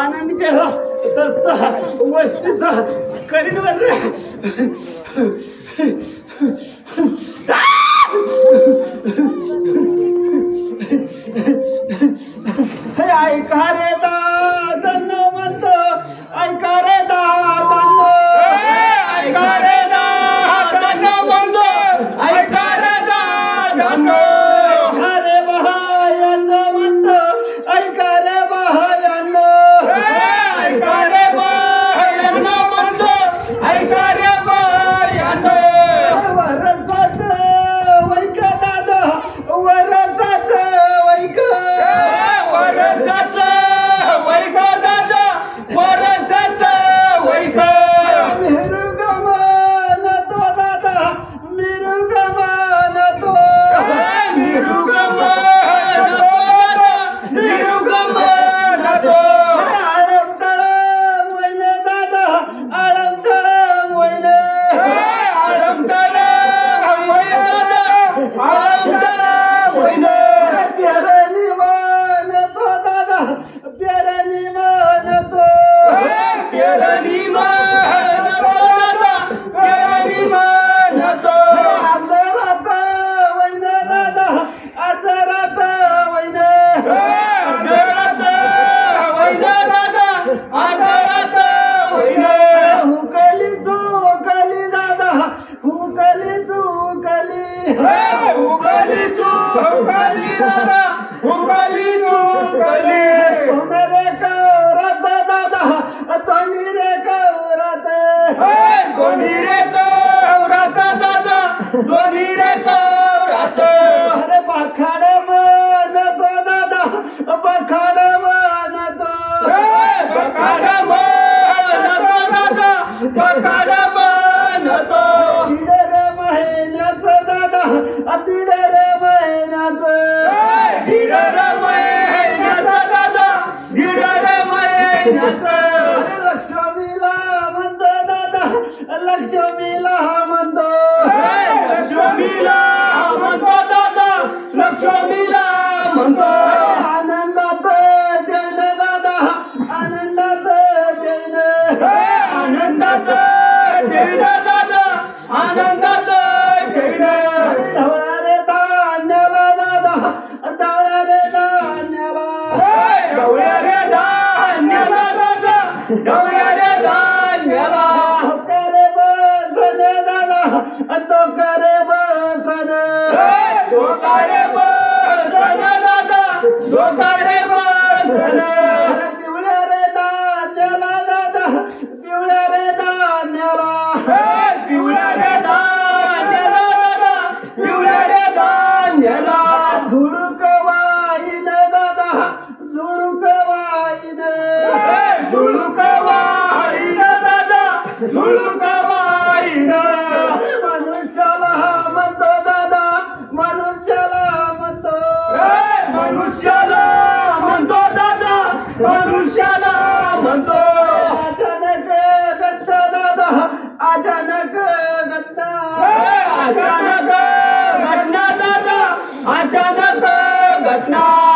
आनंद केला तसा वस्तीचा करीडवर रे ऐका रे दादन म्हणतो ऐका रे दादन ऐका रे दादन म्हणतो ऐका रे दादन अरे बहायन म्हणतो ऐका रे बहायन ऐका रे बहायन म्हणतो ऐका रे बहायन वरसात वैक दादा वरसात वैक वरसात वैक दादा वरसात वैक मिरुगमन तो दादा मिरुगमन तो मिरुगमन तो दादा मिरुगमन तो आळमतळ मोयने दादा आळमतळ मोयने आळमतळ मोयने दादा आळमतळ मोयने प्यारनी मान तो दादा प्यारनी मान तो प्यारनी मान तो दादा प्यारनी मान तो अर्धरात वैने दादा अर्धरात वैने अर्धरात वैने दादा अर्धरात वैने हुकली चुकली दादा हुकली चुकली हुकली चुकली दादा हुकली चुकली रे कौरात दादा तोनी रे कौरात तोनी रे कौरात दादा तोनी रे कौरात अरे बखाड मन तो दादा बखाड मन तो बखाड मन तो दादा बखाड मन तो दीड महिन्याचं दादा दीड महिन्याचं दीड महिन्याचं दादा दीड महिन्याचं लक्ष्मीला म्हणतो दादा लक्ष्मीला म्हणतो लक्ष्मीला म्हणतो दादा लक्ष्मीला म्हणतो आनंदात ठेवण दादा आनंदात ठेवण आनंदात ठेवण दादा आनंदात ठेवण ढवळ्या रे धान्याला दादा ढवळ्या रे धान्याला ढवळ्या रे धान्याला दादा ढवळ्या रे धान्याला करे बसन दादा तो करे बसन तो करे बसन दादा तो करे बसन पिवळ्या रे धान्याला दादा पिवळ्या रे धान्याला पिवळ्या रे धान्याला दादा पिवळ्या रे धान्याला झुळूक वाईन दादा झुळूक वाईन झुळूक वाईन दादा झुळूक वाईन मनुष्याला म्हणतो दादा मनुष्याला म्हणतो मनुष्याला म्हणतो दादा मनुष्याला म्हणतो अचानक घटना दादा अचानक घटना अचानक घटना दादा अचानक घटना